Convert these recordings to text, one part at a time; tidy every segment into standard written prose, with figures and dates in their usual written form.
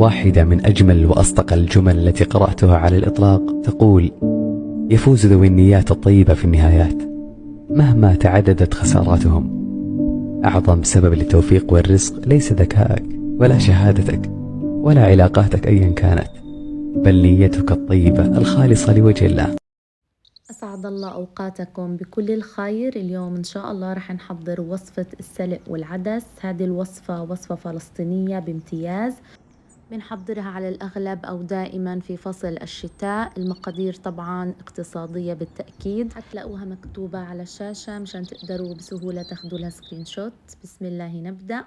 واحدة من أجمل وأصدق الجمل التي قرأتها على الإطلاق تقول: يفوز ذوي النيات الطيبة في النهايات مهما تعددت خساراتهم. أعظم سبب للتوفيق والرزق ليس ذكائك ولا شهادتك ولا علاقاتك أيا كانت، بل نيتك الطيبة الخالصة لوجه الله. أسعد الله أوقاتكم بكل الخير. اليوم إن شاء الله رح نحضر وصفة السلق والعدس. هذه الوصفة وصفة فلسطينية بامتياز، بنحضرها على الأغلب أو دائما في فصل الشتاء. المقادير طبعا اقتصادية بالتأكيد، حتلاقوها مكتوبة على الشاشة مشان تقدروا بسهولة تاخدوا لها سكرين شوت. بسم الله نبدأ.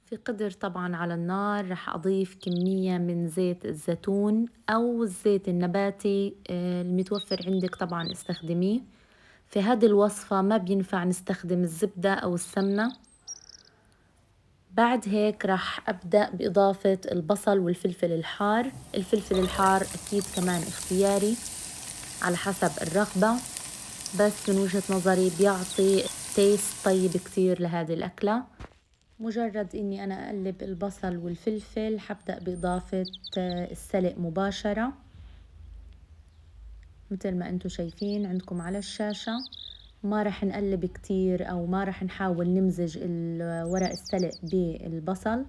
في قدر طبعا على النار رح أضيف كمية من زيت الزيتون أو الزيت النباتي المتوفر عندك طبعا استخدميه. في هذه الوصفة ما بينفع نستخدم الزبدة أو السمنة. بعد هيك رح أبدأ بإضافة البصل والفلفل الحار. الفلفل الحار أكيد كمان اختياري على حسب الرغبة، بس من وجهة نظري بيعطي تيست طيب كتير لهذه الأكلة. مجرد إني أنا أقلب البصل والفلفل حبدأ بإضافة السلق مباشرة مثل ما أنتم شايفين عندكم على الشاشة. ما رح نقلب كتير أو ما رح نحاول نمزج ورق السلق بالبصل.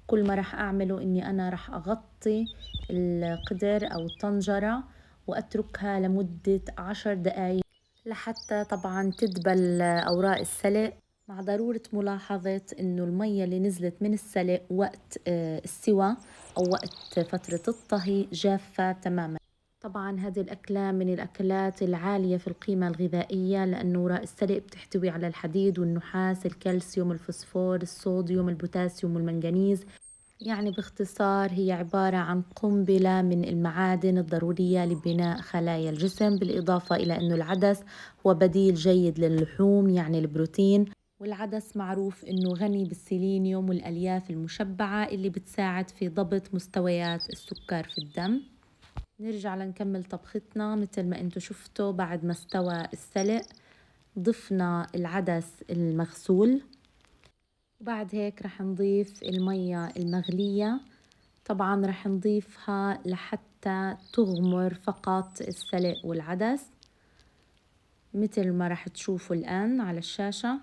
كل ما رح أعمله إني أنا رح أغطي القدر أو الطنجرة وأتركها لمدة 10 دقايق لحتى طبعا تدبل أوراق السلق، مع ضرورة ملاحظة إنه المية اللي نزلت من السلق وقت السوى أو وقت فترة الطهي جافة تماما. طبعا هذه الأكلة من الأكلات العالية في القيمة الغذائية، لأنه وراء السلق بتحتوي على الحديد والنحاس، الكالسيوم، الفوسفور، الصوديوم، البوتاسيوم والمنغنيز. يعني باختصار هي عبارة عن قنبلة من المعادن الضرورية لبناء خلايا الجسم، بالإضافة إلى أنه العدس هو بديل جيد للحوم يعني البروتين. والعدس معروف أنه غني بالسيلينيوم والألياف المشبعة اللي بتساعد في ضبط مستويات السكر في الدم. نرجع لنكمل طبختنا. مثل ما انتم شفتوا بعد ما استوى السلق ضفنا العدس المغسول، وبعد هيك رح نضيف المية المغلية. طبعا رح نضيفها لحتى تغمر فقط السلق والعدس مثل ما رح تشوفوا الآن على الشاشة.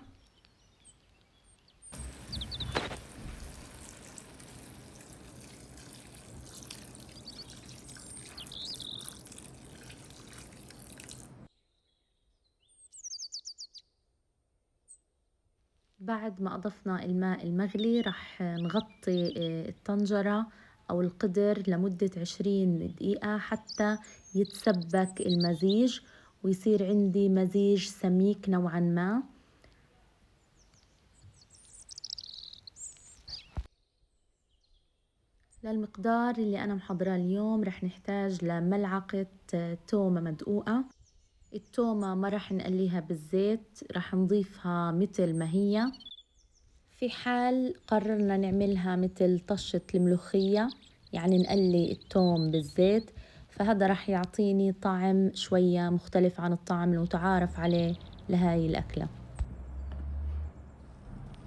بعد ما أضفنا الماء المغلي رح نغطي الطنجرة أو القدر لمدة 20 دقيقة حتى يتسبك المزيج ويصير عندي مزيج سميك نوعا ما. للمقدار اللي أنا محضراه اليوم رح نحتاج لملعقة تومة مدقوقة. التومة ما رح نقليها بالزيت، رح نضيفها مثل ما هي. في حال قررنا نعملها مثل طشة الملوخية، يعني نقلي التوم بالزيت، فهذا رح يعطيني طعم شوية مختلف عن الطعم المتعارف عليه لهاي الأكلة.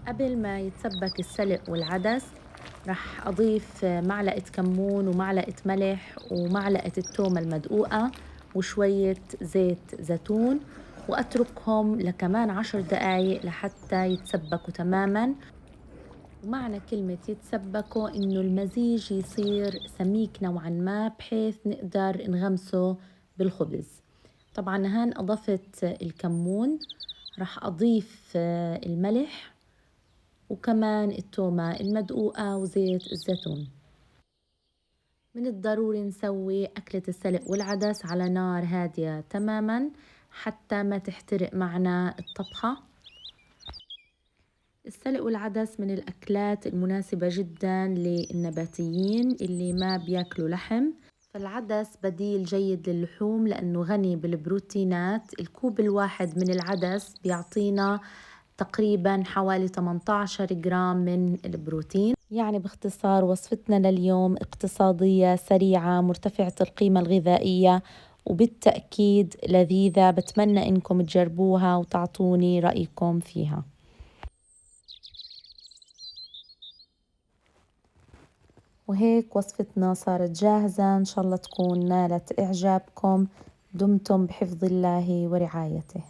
قبل ما يتسبك السلق والعدس رح أضيف معلقة كمون ومعلقة ملح ومعلقة التومة المدقوقة وشوية زيت زيتون، وأتركهم لكمان 10 دقايق لحتى يتسبكوا تماما. ومعنى كلمة يتسبكوا إنه المزيج يصير سميك نوعا ما بحيث نقدر نغمسه بالخبز. طبعا هان أضفت الكمون، رح أضيف الملح وكمان التومة المدقوقة وزيت الزيتون. من الضروري نسوي أكلة السلق والعدس على نار هادية تماما حتى ما تحترق معنا الطبخة. السلق والعدس من الأكلات المناسبة جدا للنباتيين اللي ما بياكلوا لحم، فالعدس بديل جيد للحوم لأنه غني بالبروتينات. الكوب الواحد من العدس بيعطينا تقريبا حوالي 18 جرام من البروتين. يعني باختصار وصفتنا لليوم اقتصادية سريعة مرتفعة القيمة الغذائية وبالتأكيد لذيذة. بتمنى إنكم تجربوها وتعطوني رأيكم فيها. وهيك وصفتنا صارت جاهزة، إن شاء الله تكون نالت إعجابكم. دمتم بحفظ الله ورعايته.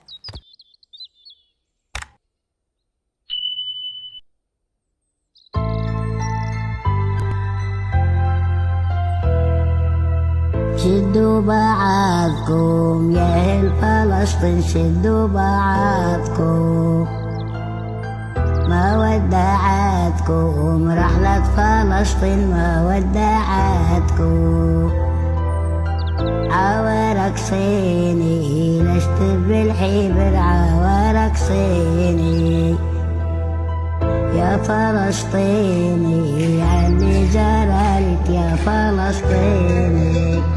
شدوا بعضكم يا أهل فلسطين، شدوا بعضكم، ما ودعتكم رحلة فلسطين، ما ودعتكم. عوارك صيني لشت بالحبر، عوارك صيني يا فلسطيني، علي جرالك يا فلسطيني.